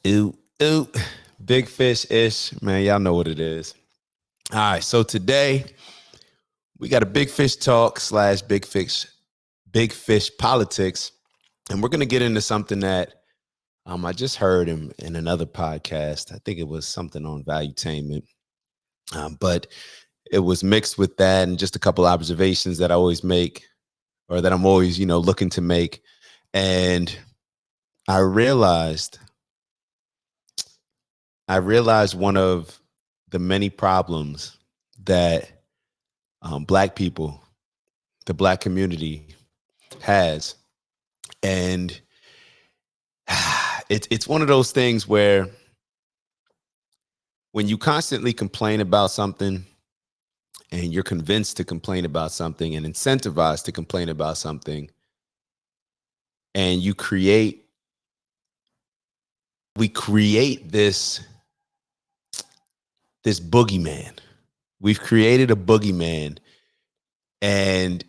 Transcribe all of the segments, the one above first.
Ooh, ooh, big fish-ish, man. Y'all know what it is. All right, so today we got a big fish talk slash big fish politics, and we're gonna get into something that I just heard in another podcast. I think it was something on valuetainment, but it was mixed with that and just a couple observations that I always make, or that I'm always looking to make, and I realized one of the many problems that Black people, the Black community has. And it's one of those things where when you constantly complain about something and you're convinced to complain about something and incentivized to complain about something, and we create this boogeyman. We've created a boogeyman. And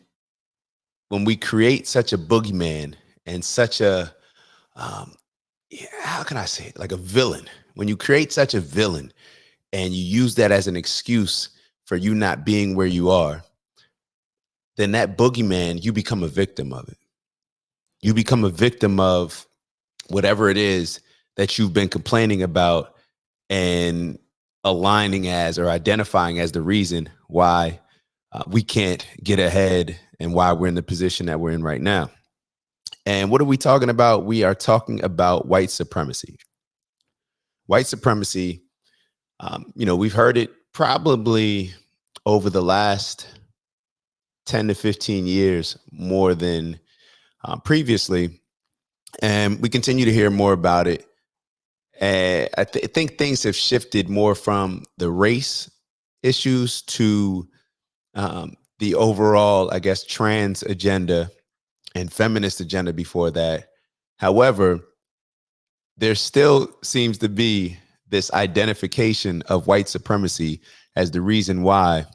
when we create such a boogeyman and such a, how can I say it? Like a villain. When you create such a villain and you use that as an excuse for you not being where you are, then that boogeyman, you become a victim of it. You become a victim of whatever it is that you've been complaining about and aligning as or identifying as the reason why we can't get ahead and why we're in the position that we're in right now. And what are we talking about? We are talking about white supremacy. White supremacy, we've heard it probably over the last 10 to 15 years more than previously. And we continue to hear more about it. And I think things have shifted more from the race issues to the overall, I guess, trans agenda and feminist agenda before that. However, there still seems to be this identification of white supremacy as the reason why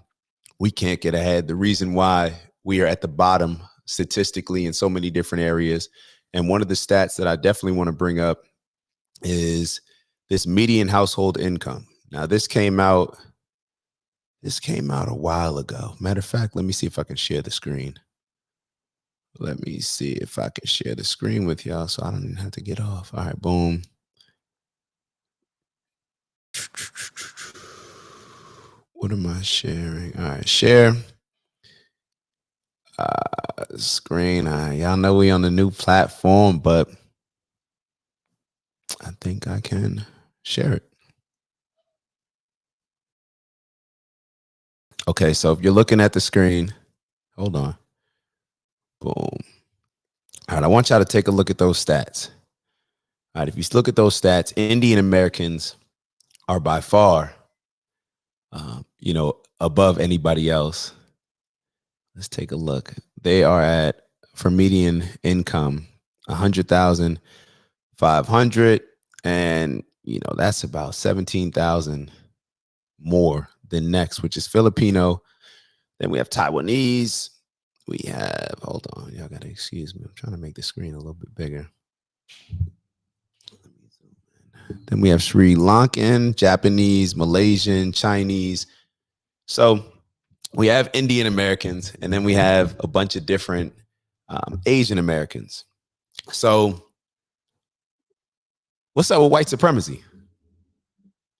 we can't get ahead, the reason why we are at the bottom statistically in so many different areas. And one of the stats that I definitely want to bring up is this median household income. Now, this came out a while ago. Matter of fact, let me see if I can share the screen. Let me see if I can share the screen with y'all so I don't even have to get off. All right, boom. What am I sharing? All right, share. Screen. Y'all know we on the new platform, but I think I can share it. Okay, so if you're looking at the screen, hold on. Boom. All right, I want y'all to take a look at those stats. All right, if you look at those stats, Indian Americans are by far, above anybody else. Let's take a look. They are at, for median income, 100,500, and that's about 17,000 more than next, which is Filipino. Then we have Taiwanese. We have, hold on, y'all gotta excuse me. I'm trying to make the screen a little bit bigger. Then we have Sri Lankan, Japanese, Malaysian, Chinese. So we have Indian Americans, and then we have a bunch of different Asian Americans. So what's up with white supremacy?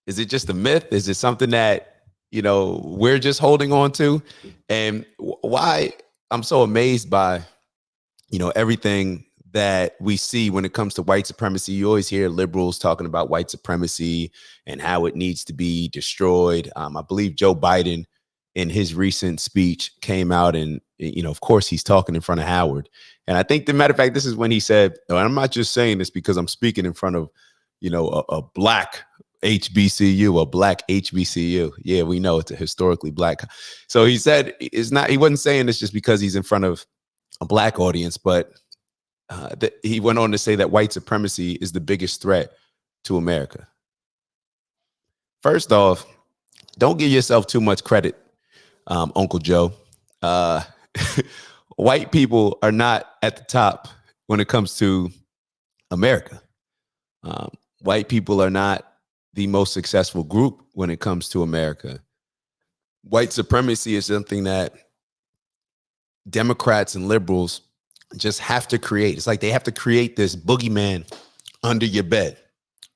Is it just a myth? Is it something that, we're just holding on to? And why I'm so amazed by, everything that we see when it comes to white supremacy. You always hear liberals talking about white supremacy and how it needs to be destroyed. I believe Joe Biden in his recent speech came out and, of course, he's talking in front of Howard. And I think, the matter of fact, this is when he said, and I'm not just saying this because I'm speaking in front of, a black HBCU, a black HBCU. Yeah, we know it's a historically black. So he said he wasn't saying this just because he's in front of a black audience, but he went on to say that white supremacy is the biggest threat to America. First off, don't give yourself too much credit, Uncle Joe. White people are not at the top when it comes to America. white people are not the most successful group when it comes to America. White supremacy is something that Democrats and liberals just have to create. It's like they have to create this boogeyman under your bed,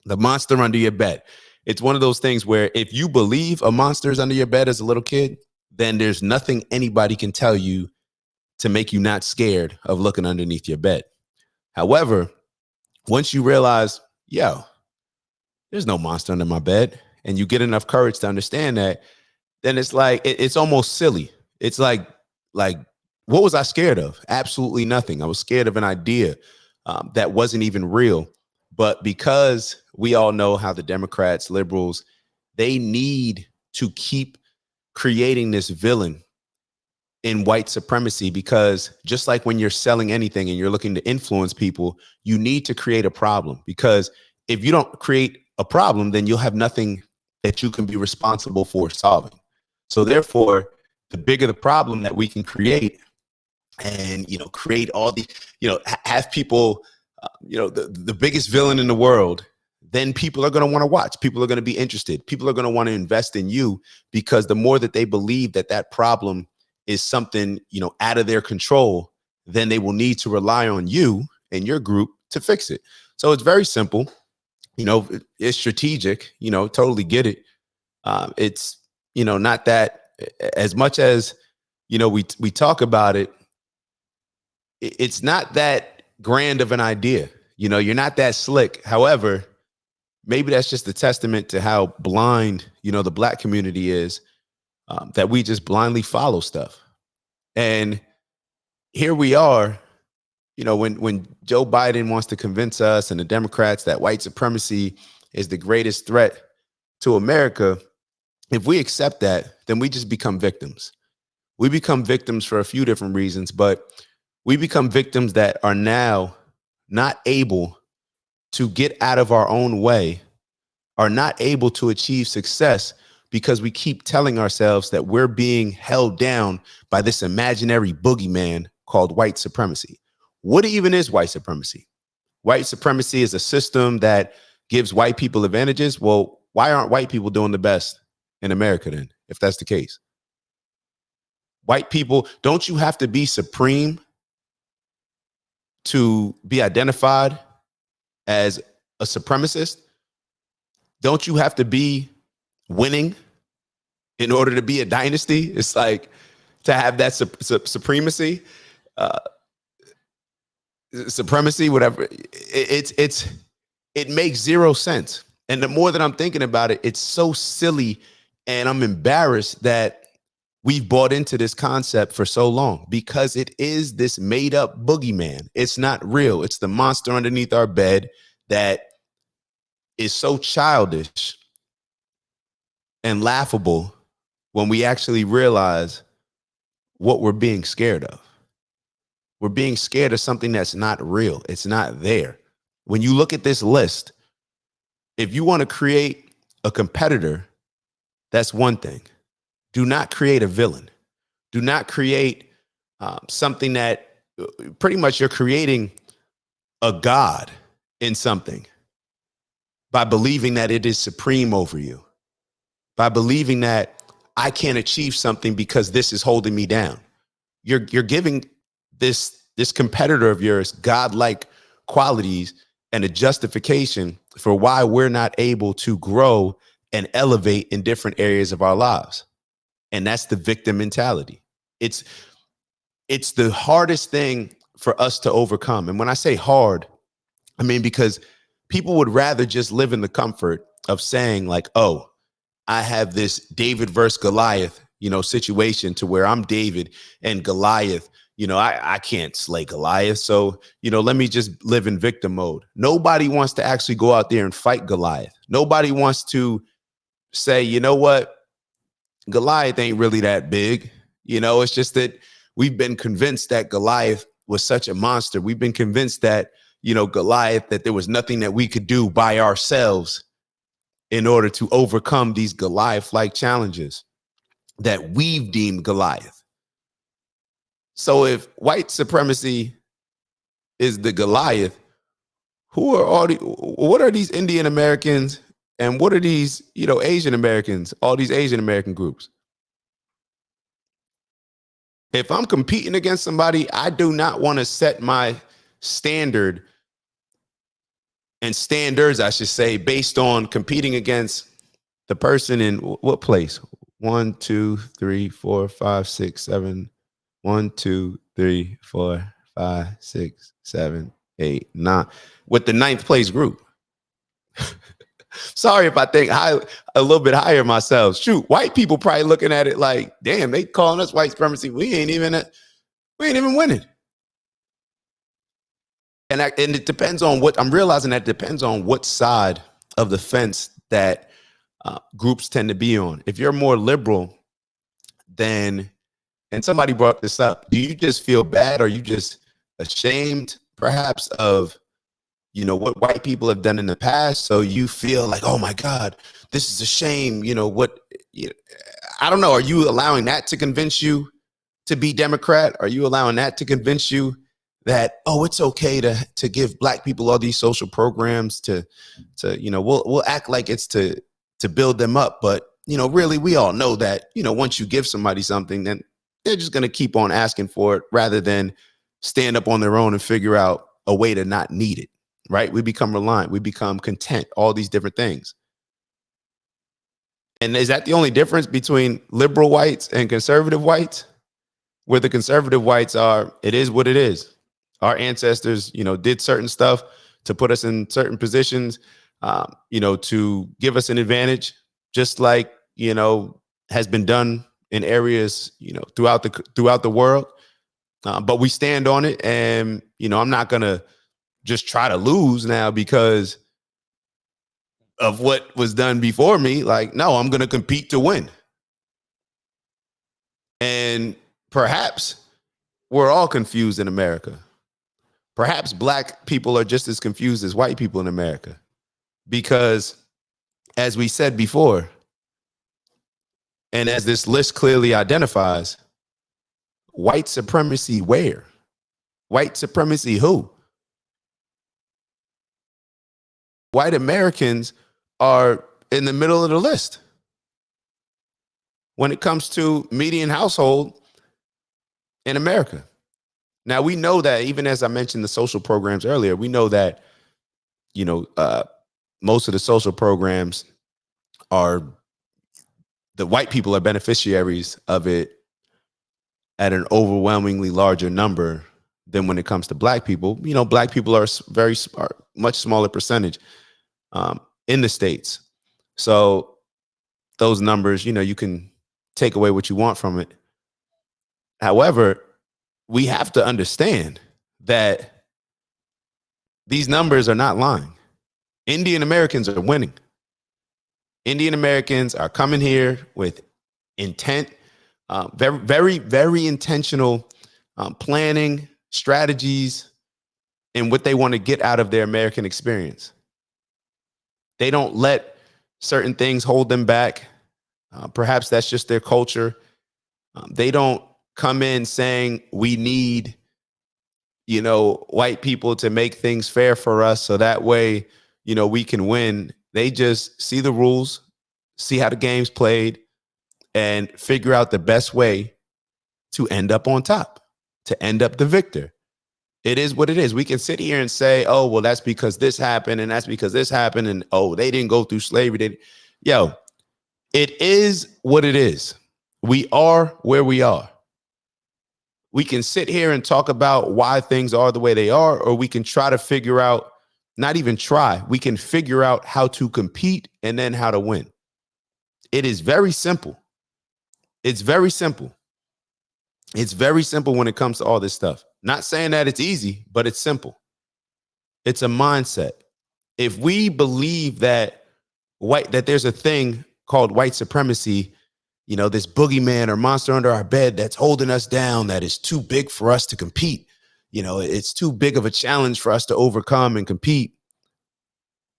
the monster under your bed. It's one of those things where if you believe a monster is under your bed as a little kid, then there's nothing anybody can tell you to make you not scared of looking underneath your bed. However, once you realize, yo, there's no monster under my bed, and you get enough courage to understand that, then it's like it's almost silly. It's like what was I scared of? Absolutely nothing. I was scared of an idea that wasn't even real. But because we all know how the Democrats, liberals, they need to keep creating this villain in white supremacy, because just like when you're selling anything and you're looking to influence people, you need to create a problem, because if you don't create a problem, then you'll have nothing that you can be responsible for solving. So therefore, the bigger the problem that we can create, and create all the have people the biggest villain in the world, then people are going to want to watch, people are going to be interested, people are going to want to invest in you, because the more that they believe that that problem is something out of their control, then they will need to rely on you and your group to fix it. So it's very simple. It's strategic. Totally get it. It's not that, as much as we talk about it, it's not that grand of an idea. You're not that slick. However, maybe that's just a testament to how blind the Black community is, that we just blindly follow stuff. And here we are, when Joe Biden wants to convince us and the Democrats that white supremacy is the greatest threat to America. If we accept that, then we just become victims. We become victims for a few different reasons, but we become victims that are now not able to get out of our own way, are not able to achieve success, because we keep telling ourselves that we're being held down by this imaginary boogeyman called white supremacy. What even is white supremacy? White supremacy is a system that gives white people advantages. Well, why aren't white people doing the best in America then, if that's the case? White people, don't you have to be supreme to be identified as a supremacist? Don't you have to be winning in order to be a dynasty? It's like, to have that supremacy, supremacy, whatever. It makes zero sense. And the more that I'm thinking about it, it's so silly, and I'm embarrassed that we've bought into this concept for so long, because it is this made up boogeyman. It's not real. It's the monster underneath our bed that is so childish and laughable when we actually realize what we're being scared of. We're being scared of something that's not real. It's not there. When you look at this list, if you want to create a competitor, that's one thing. Do not create a villain. Do not create something that pretty much you're creating a god in something by believing that it is supreme over you, by believing that I can't achieve something because this is holding me down. You're giving this competitor of yours godlike qualities and a justification for why we're not able to grow and elevate in different areas of our lives. And that's the victim mentality. It's the hardest thing for us to overcome. And when I say hard, I mean, because people would rather just live in the comfort of saying like, oh, I have this David versus Goliath, situation to where I'm David and Goliath, I can't slay Goliath. So, let me just live in victim mode. Nobody wants to actually go out there and fight Goliath. Nobody wants to say, you know what? Goliath ain't really that big. It's just that we've been convinced that Goliath was such a monster. We've been convinced that, Goliath, that there was nothing that we could do by ourselves in order to overcome these Goliath-like challenges that we've deemed Goliath. So if white supremacy is the Goliath, who are all the, what are these Indian Americans and what are these, Asian Americans, all these Asian American groups? If I'm competing against somebody, I do not want to set my standard and standards, I should say, based on competing against the person in what place? 1, 2, 3, 4, 5, 6, 7. 1, 2, 3, 4, 5, 6, 7, 8, 9. With the ninth place group. Sorry if I think high, a little bit higher myself. Shoot, white people probably looking at it like, damn, they calling us white supremacy. We ain't even winning. And it depends on what I'm realizing. That depends on what side of the fence that groups tend to be on. If you're more liberal, then, and somebody brought this up, do you just feel bad? Or are you just ashamed, perhaps, of what white people have done in the past? So you feel like, oh my God, this is a shame. I don't know. Are you allowing that to convince you to be Democrat? Are you allowing that to convince you that, oh, it's okay to give black people all these social programs to we'll act like it's to build them up, but really we all know that once you give somebody something, then they're just going to keep on asking for it rather than stand up on their own and figure out a way to not need it. Right? We become reliant, we become content, all these different things. And is that the only difference between liberal whites and conservative whites? Where the conservative whites are, it is what it is. Our ancestors, did certain stuff to put us in certain positions, to give us an advantage, just like, has been done in areas, throughout the world. But we stand on it, and, I'm not going to just try to lose now because of what was done before me. Like, no, I'm going to compete to win. And perhaps we're all confused in America. Perhaps black people are just as confused as white people in America, because as we said before, and as this list clearly identifies, white supremacy where? White supremacy who? White Americans are in the middle of the list when it comes to median household in America. Now, we know that, even as I mentioned the social programs earlier, we know that, most of the social programs are, the white people are beneficiaries of it at an overwhelmingly larger number than when it comes to black people. Black people are much smaller percentage in the States. So those numbers, you can take away what you want from it. However, we have to understand that these numbers are not lying. Indian Americans are winning. Indian Americans are coming here with intent, very, very, very intentional planning, strategies, and what they want to get out of their American experience. They don't let certain things hold them back. Perhaps that's just their culture. They don't come in saying we need, white people to make things fair for us so that way, we can win. They just see the rules, see how the game's played, and figure out the best way to end up on top, to end up the victor. It is what it is. We can sit here and say, oh, well, that's because this happened, and that's because this happened, and oh, they didn't go through slavery. It is what it is. We are where we are. We can sit here and talk about why things are the way they are, or we can try to figure out, not even try, we can figure out how to compete and then how to win. It is very simple. It's very simple. It's very simple when it comes to all this stuff. Not saying that it's easy, but it's simple. It's a mindset. If we believe that there's a thing called white supremacy, this boogeyman or monster under our bed that's holding us down, that is too big for us to compete, it's too big of a challenge for us to overcome and compete,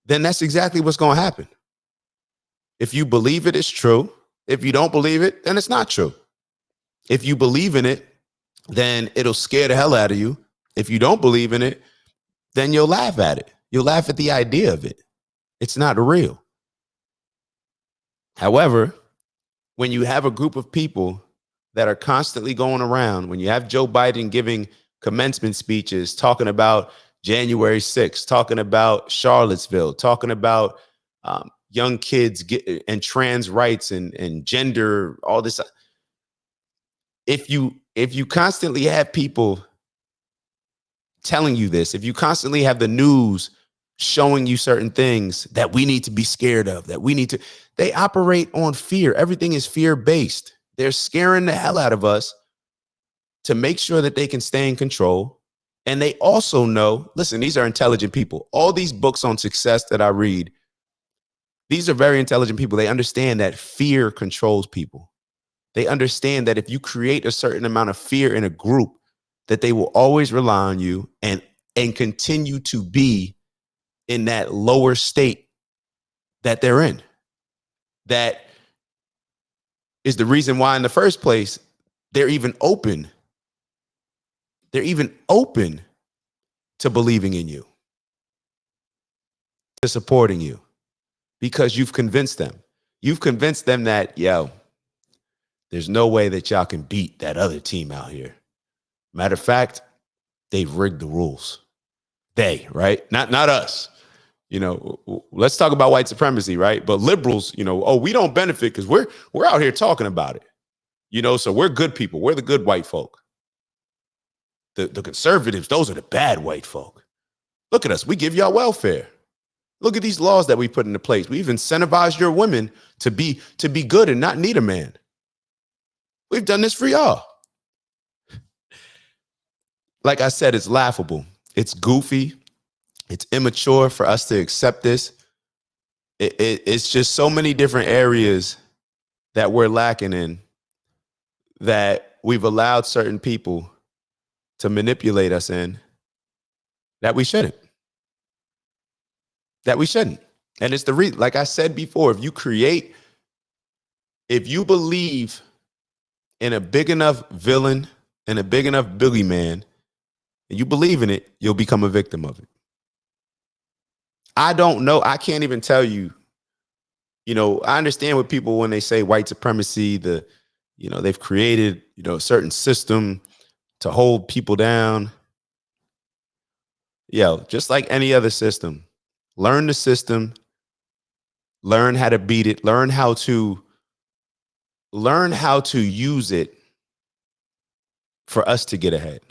then that's exactly what's going to happen. If you believe it, it's true. If you don't believe it, then it's not true. If you believe in it, then it'll scare the hell out of you. If you don't believe in it, then you'll laugh at it. You'll laugh at the idea of it. It's not real. However, when you have a group of people that are constantly going around, when you have Joe Biden giving commencement speeches, talking about January 6th, talking about Charlottesville, talking about young kids and trans rights and gender, all this. If you constantly have people telling you this, if you constantly have the news showing you certain things that we need to be scared of, they operate on fear. Everything is fear-based. They're scaring the hell out of us to make sure that they can stay in control. And they also know, listen, these are intelligent people. All these books on success that I read, these are very intelligent people. They understand that fear controls people. They understand that if you create a certain amount of fear in a group, that they will always rely on you and continue to be in that lower state that they're in. That is the reason why in the first place, they're even open. They're even open to believing in you, to supporting you, because you've convinced them. You've convinced them that, yo, there's no way that y'all can beat that other team out here. Matter of fact, they've rigged the rules. They, right? Not us. You know, let's talk about white supremacy, right? But liberals, you know, oh, we don't benefit because we're out here talking about it. You know, so we're good people. We're the good white folk. The conservatives, those are the bad white folk. Look at us. We give y'all welfare. Look at these laws that we put into place. We've incentivized your women to be good and not need a man. We've done this for y'all. Like I said, it's laughable. It's goofy. It's immature for us to accept this. It's just so many different areas that we're lacking in, that we've allowed certain people to manipulate us in, that we shouldn't. That we shouldn't. And it's the reason, like I said before, if you believe in a big enough villain and a big enough boogeyman, and you believe in it, you'll become a victim of it. I don't know. I can't even tell you, you know, I understand what people, when they say white supremacy, they've created, a certain system to hold people down. Just like any other system, learn the system, learn how to beat it, learn how to use it for us to get ahead.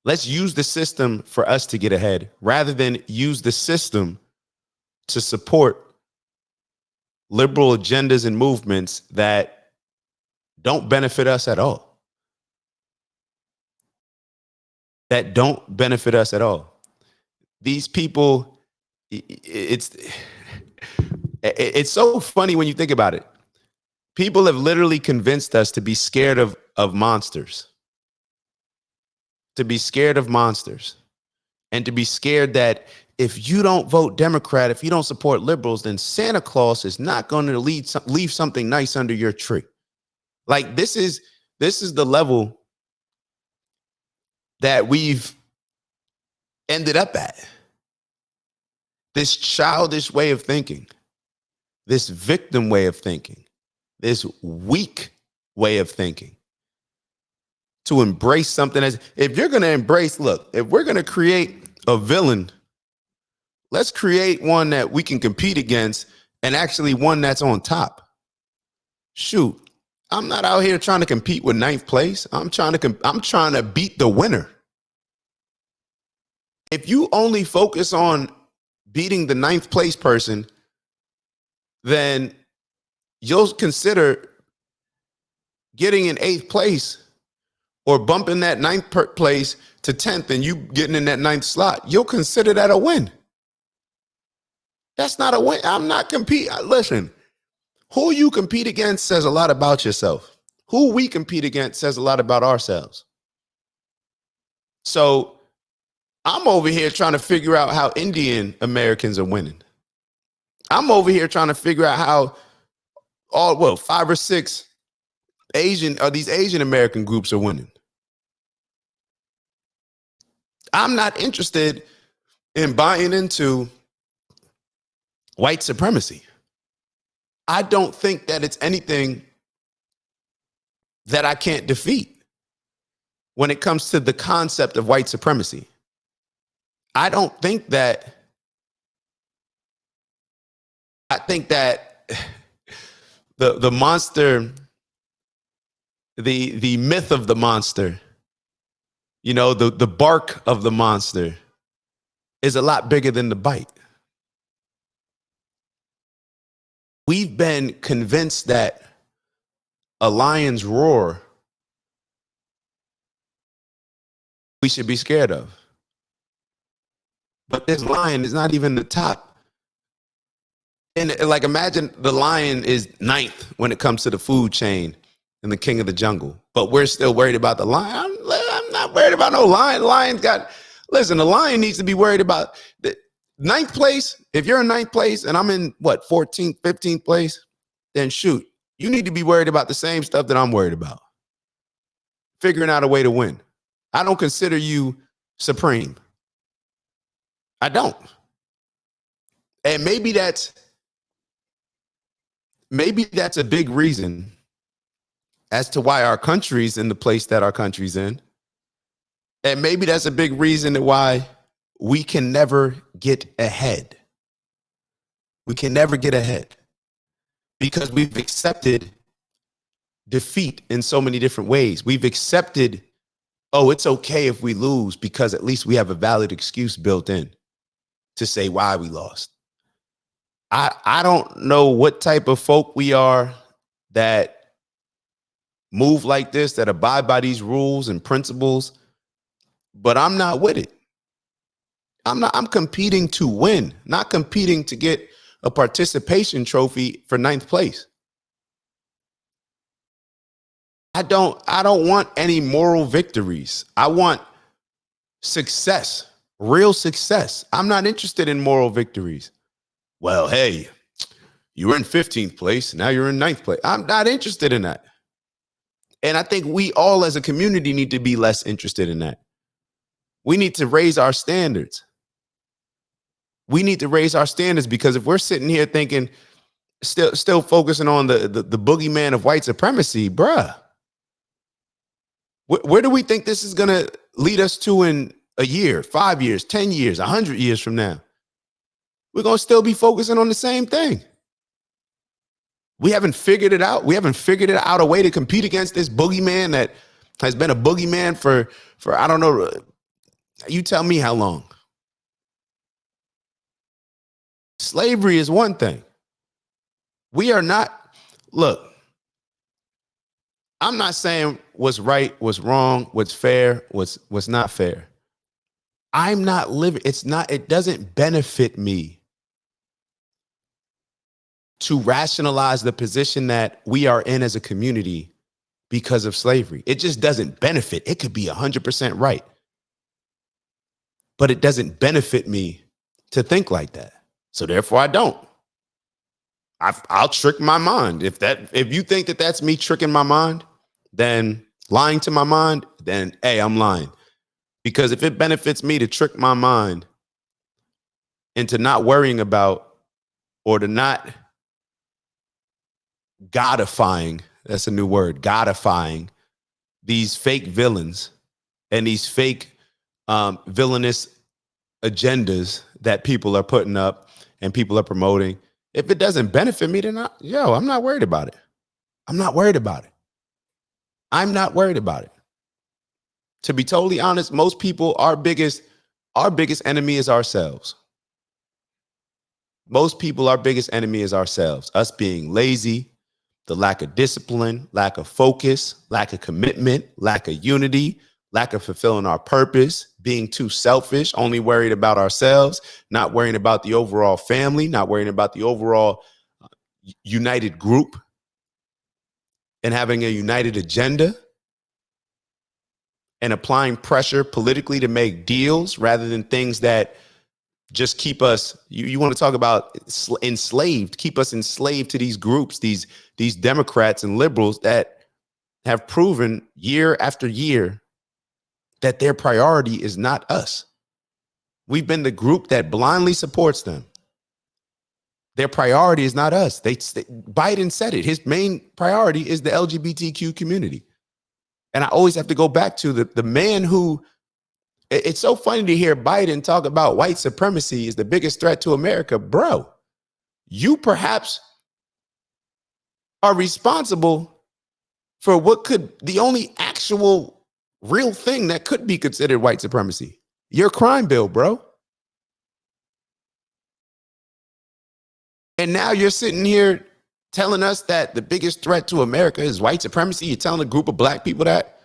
Let's use the system for us to get ahead rather than use the system to support liberal agendas and movements that don't benefit us at all. That don't benefit us at all. These people, it's so funny when you think about it. People have literally convinced us to be scared of monsters. To be scared of monsters. And to be scared that if you don't vote Democrat, if you don't support liberals, then Santa Claus is not going to leave something nice under your tree. Like this is the level that we've ended up at. This childish way of thinking, this victim way of thinking, this weak way of thinking. To embrace something as, if you're going to embrace, look, if we're going to create a villain, let's create one that we can compete against, and actually one that's on top. Shoot, I'm not out here trying to compete with ninth place. I'm trying to beat the winner. If you only focus on beating the ninth place person, then you'll consider getting in eighth place or bumping that ninth place to 10th and you getting in that ninth slot. You'll consider that a win. That's not a win. I'm not competing. Listen, who you compete against says a lot about yourself. Who we compete against says a lot about ourselves. So I'm over here trying to figure out how Indian Americans are winning. I'm over here trying to figure out how 5 or 6 these Asian American groups are winning. I'm not interested in buying into white supremacy. I don't think that it's anything that I can't defeat when it comes to the concept of white supremacy. I don't think that, I think that the monster, the myth of the monster, you know, the bark of the monster is a lot bigger than the bite. We've been convinced that a lion's roar we should be scared of. But this lion is not even the top. And like, imagine the lion is ninth when it comes to the food chain and the king of the jungle. But we're still worried about the lion. I'm not worried about no lion. Lion's got, listen, the lion needs to be worried about the ninth place. If you're in ninth place and I'm in what, 14th, 15th place, then shoot, you need to be worried about the same stuff that I'm worried about. Figuring out a way to win. I don't consider you supreme. I don't. And maybe that's a big reason as to why our country's in the place that our country's in. And maybe that's a big reason why we can never get ahead. We can never get ahead because we've accepted defeat in so many different ways. We've accepted, oh, it's okay if we lose because at least we have a valid excuse built in to say why we lost. I don't know what type of folk we are that move like this, that abide by these rules and principles, but I'm not with it. I'm competing to win, not competing to get a participation trophy for ninth place. I don't want any moral victories. I want success, real success. I'm not interested in moral victories. Well, hey, you were in 15th place. Now you're in ninth place. I'm not interested in that. And I think we all as a community need to be less interested in that. We need to raise our standards. We need to raise our standards because if we're sitting here thinking, still focusing on the boogeyman of white supremacy, bruh, where do we think this is going to lead us to in a year, 5 years, 10 years, 100 years from now? We're going to still be focusing on the same thing. We haven't figured it out. We haven't figured it out a way to compete against this boogeyman that has been a boogeyman for I don't know. You tell me how long. Slavery is one thing. We are not, look, I'm not saying what's right, what's wrong, what's fair, what's not fair. I'm not living, it doesn't benefit me to rationalize the position that we are in as a community because of slavery. It just doesn't benefit. It could be 100% right, but it doesn't benefit me to think like that. So therefore I don't. I'll trick my mind. If you think that that's me tricking my mind, then lying to my mind, then hey, I'm lying. Because if it benefits me to trick my mind into not worrying about or to not godifying, that's a new word, godifying these fake villains and these fake villainous agendas that people are putting up and people are promoting. If it doesn't benefit me, then I'm not worried about it. I'm not worried about it. I'm not worried about it. To be totally honest, most people, our biggest enemy is ourselves. Most people, our biggest enemy is ourselves. Us being lazy, the lack of discipline, lack of focus, lack of commitment, lack of unity, lack of fulfilling our purpose, being too selfish, only worried about ourselves, not worrying about the overall family, not worrying about the overall united group and having a united agenda and applying pressure politically to make deals rather than things that just keep us, you want to talk about enslaved, keep us enslaved to these groups, these Democrats and liberals that have proven year after year that their priority is not us. We've been the group that blindly supports them. Their priority is not us. Biden said it. His main priority is the LGBTQ community. And I always have to go back to the man who, it's so funny to hear Biden talk about white supremacy is the biggest threat to America. Bro, you perhaps are responsible for what could, the only actual real thing that could be considered white supremacy. Your crime bill, bro. And now you're sitting here telling us that the biggest threat to America is white supremacy. You're telling a group of black people that,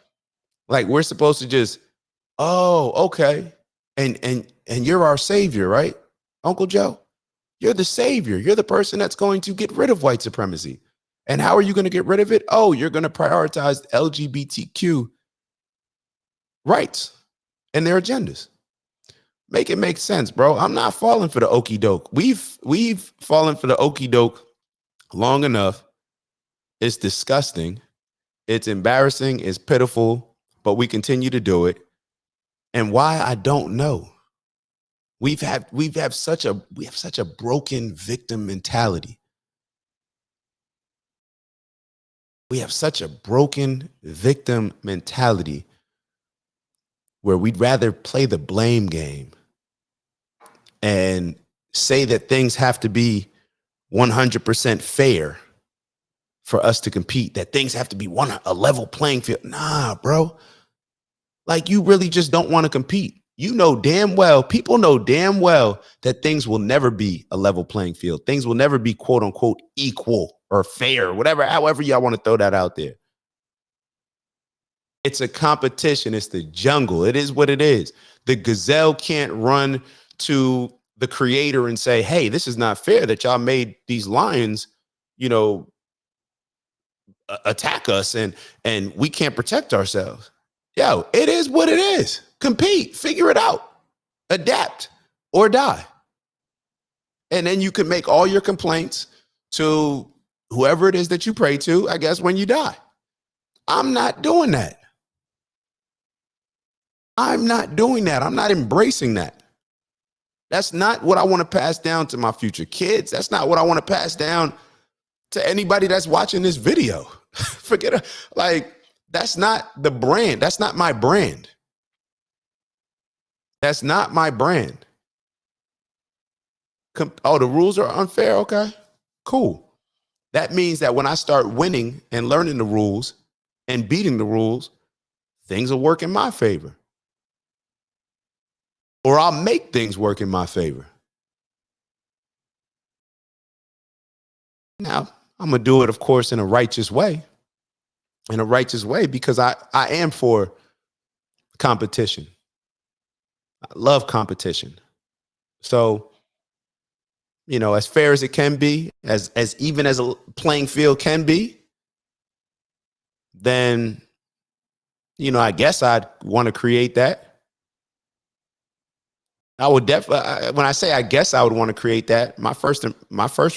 like, we're supposed to just, oh, okay. And you're our savior, right? Uncle Joe, you're the savior. You're the person that's going to get rid of white supremacy. And how are you going to get rid of it? Oh, you're going to prioritize LGBTQ rights and their agendas. Make it make sense, bro. I'm not falling for the okie doke. We've fallen for the okie doke long enough. It's disgusting. It's embarrassing. It's pitiful, but we continue to do it. And why, I don't know. We have such a broken victim mentality. We have such a broken victim mentality where we'd rather play the blame game and say that things have to be 100% fair for us to compete, that things have to be a level playing field. Nah, bro. Like, you really just don't want to compete. You know damn well, people know damn well that things will never be a level playing field. Things will never be quote unquote equal or fair, whatever, however y'all want to throw that out there. It's a competition. It's the jungle. It is what it is. The gazelle can't run to the creator and say, hey, this is not fair that y'all made these lions, attack us and we can't protect ourselves. Yo, it is what it is. Compete, figure it out, adapt or die. And then you can make all your complaints to whoever it is that you pray to, I guess, when you die. I'm not doing that. I'm not doing that. I'm not embracing that. That's not what I want to pass down to my future kids. That's not what I want to pass down to anybody that's watching this video. Forget it. Like, that's not the brand. That's not my brand. That's not my brand. Oh, the rules are unfair. Okay, cool. That means that when I start winning and learning the rules and beating the rules, things will work in my favor. Or I'll make things work in my favor. Now, I'm going to do it, of course, in a righteous way. In a righteous way, because I am for competition. I love competition. So, as fair as it can be, as even as a playing field can be, then, I guess I'd want to create that. I would definitely, when I say I guess I would want to create that, my first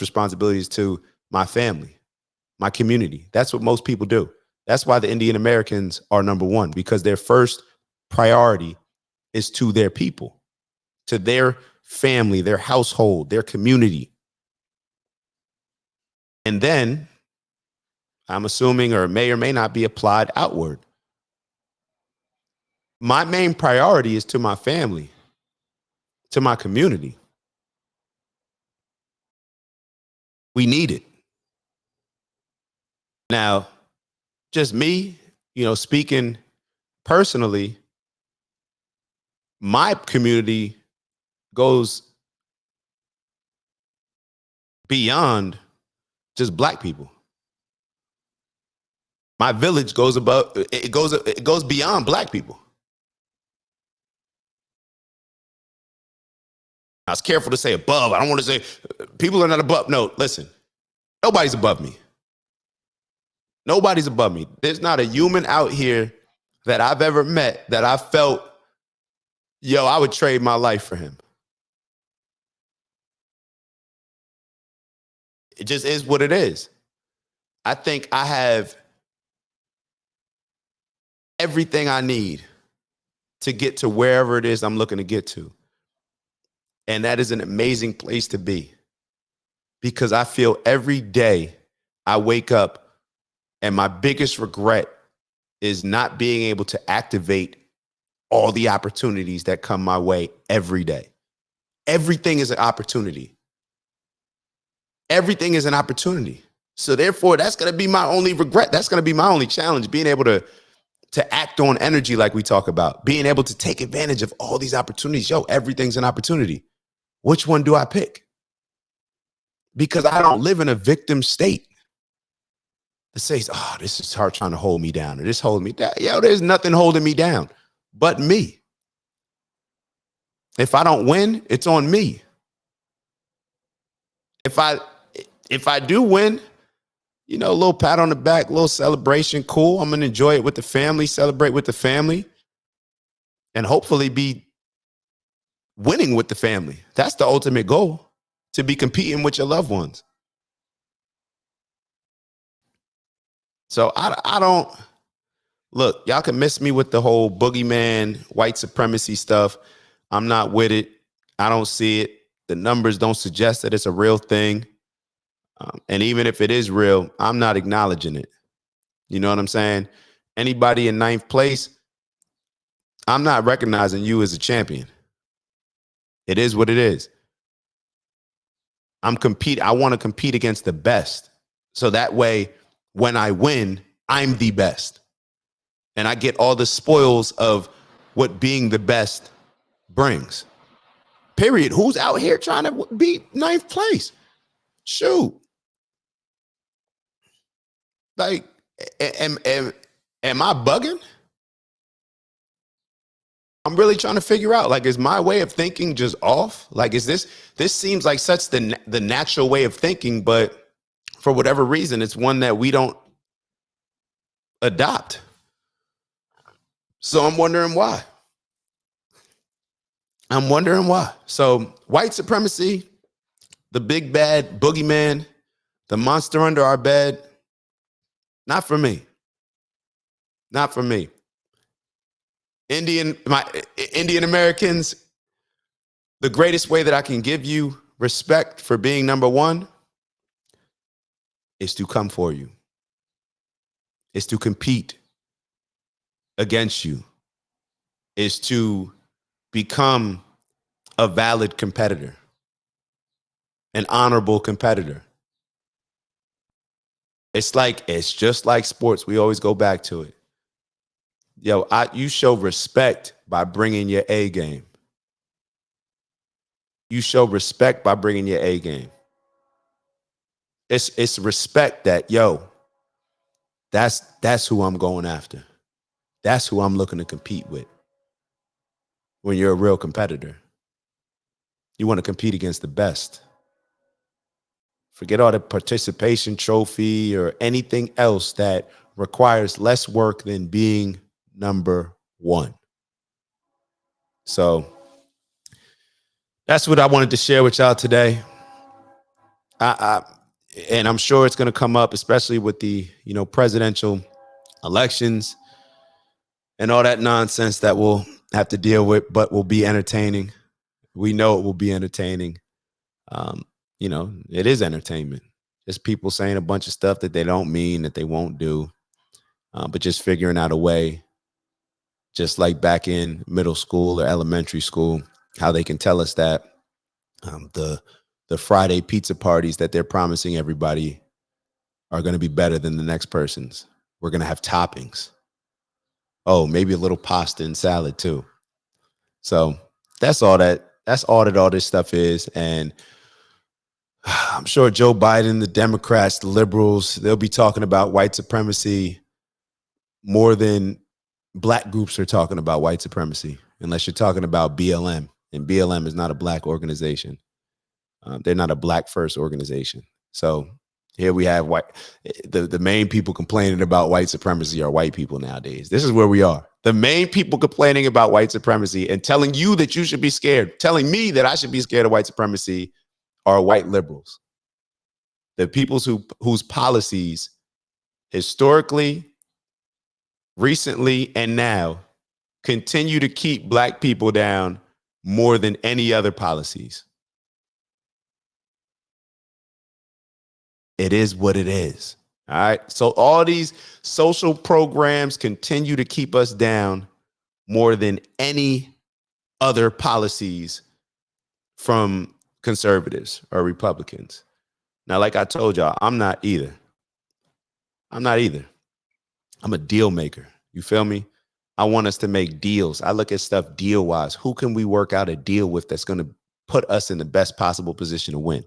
responsibility is to my family, my community. That's what most people do. That's why the Indian Americans are number one, because their first priority is to their people, to their family, their household, their community. And then I'm assuming, or may not be applied outward. My main priority is to my family, to my community. We need it. Now, just me, speaking personally, my community goes beyond just black people. My village goes beyond black people. I was careful to say above. I don't want to say people are not above. No, listen, nobody's above me. Nobody's above me. There's not a human out here that I've ever met that I felt, I would trade my life for him. It just is what it is. I think I have everything I need to get to wherever it is I'm looking to get to. And that is an amazing place to be, because I feel every day I wake up and my biggest regret is not being able to activate all the opportunities that come my way every day. Everything is an opportunity. Everything is an opportunity. So therefore, that's going to be my only regret. That's going to be my only challenge, being able to act on energy like we talk about, being able to take advantage of all these opportunities. Yo, everything's an opportunity. Which one do I pick? Because I don't live in a victim state that says, oh, this is her trying to hold me down, or this holding me down. Yo, there's nothing holding me down but me. If I don't win, it's on me. If I do win, you know, a little pat on the back, a little celebration, cool. I'm going to enjoy it with the family, celebrate with the family, and hopefully be winning with the family. That's the ultimate goal, to be competing with your loved ones. So I don't, look, y'all can miss me with the whole boogeyman, white supremacy stuff. I'm not with it. I don't see it. The numbers don't suggest that it's a real thing. And even if it is real, I'm not acknowledging it. You know what I'm saying? Anybody in ninth place, I'm not recognizing you as a champion. It is what it is. I want to compete against the best. So that way, when I win, I'm the best. And I get all the spoils of what being the best brings. Period. Who's out here trying to beat ninth place? Shoot. Like, am I bugging? I'm really trying to figure out, like, is my way of thinking just off? Like, is this seems like such the natural way of thinking, but for whatever reason, it's one that we don't adopt. So I'm wondering why. So white supremacy, the big bad boogeyman, the monster under our bed, not for me. Not for me. Indian Americans, the greatest way that I can give you respect for being number one is to come for you. Is to compete against you. Is to become a valid competitor, an honorable competitor. It's just like sports. We always go back to it. Yo, you show respect by bringing your A game. You show respect by bringing your A game. It's respect that, yo, that's who I'm going after. That's who I'm looking to compete with. When you're a real competitor, you want to compete against the best. Forget all the participation trophy or anything else that requires less work than being number one. So that's what I wanted to share with y'all today. And I'm sure it's going to come up, especially with the, presidential elections and all that nonsense that we'll have to deal with, but will be entertaining. We know it will be entertaining. It is entertainment. Just people saying a bunch of stuff that they don't mean, that they won't do, but just figuring out a way, just like back in middle school or elementary school, how they can tell us that the Friday pizza parties that they're promising everybody are going to be better than the next person's. We're going to have toppings. Oh, maybe a little pasta and salad too. So that's all that all this stuff is. And I'm sure Joe Biden, the Democrats, the liberals, they'll be talking about white supremacy more than black groups are talking about white supremacy, unless you're talking about BLM. And BLM is not a black organization. They're not a black first organization. So here we have the main people complaining about white supremacy are white people nowadays. This is where we are. The main people complaining about white supremacy and telling you that you should be scared, telling me that I should be scared of white supremacy, are white liberals. The people whose policies historically, recently, and now continue to keep black people down more than any other policies. It is what it is. All right. So all these social programs continue to keep us down more than any other policies from conservatives or Republicans. Now, like I told y'all, I'm not either. I'm not either. I'm a deal maker. You feel me? I want us to make deals. I look at stuff deal wise. Who can we work out a deal with that's going to put us in the best possible position to win?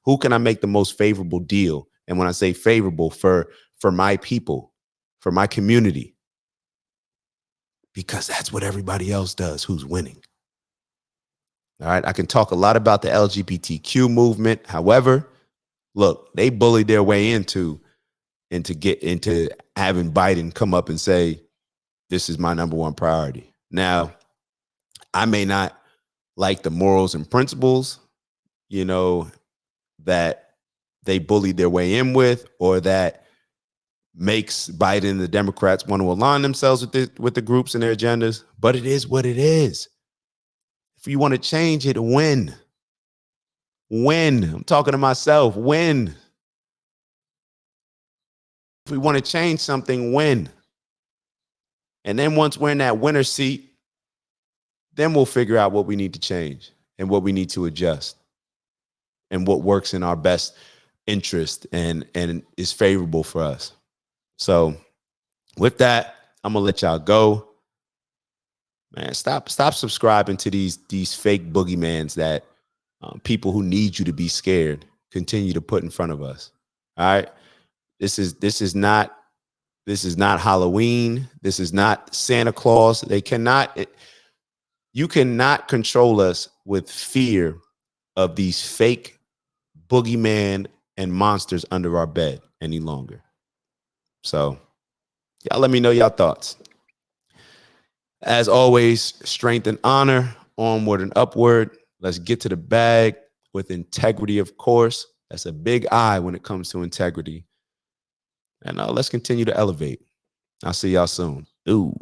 Who can I make the most favorable deal? And when I say favorable, for my people, for my community, because that's what everybody else does who's winning. All right. I can talk a lot about the LGBTQ movement. However, look, they bullied their way into having Biden come up and say, this is my number one priority. Now, I may not like the morals and principles, that they bullied their way in with, or that makes Biden and the Democrats want to align themselves with the groups and their agendas. But it is what it is. If you want to change it, win. I'm talking to myself. Win. If we want to change something, win. And then once we're in that winner seat, then we'll figure out what we need to change and what we need to adjust and what works in our best interest and is favorable for us. So with that, I'm gonna let y'all go. Man, stop subscribing to these fake boogeymans that people who need you to be scared continue to put in front of us. All right, this is not Halloween. This is not Santa Claus. You cannot control us with fear of these fake boogeyman and monsters under our bed any longer. So y'all let me know y'all thoughts. As always, strength and honor, onward and upward. Let's get to the bag with integrity, of course. That's a big I when it comes to integrity. And let's continue to elevate. I'll see y'all soon. Ooh.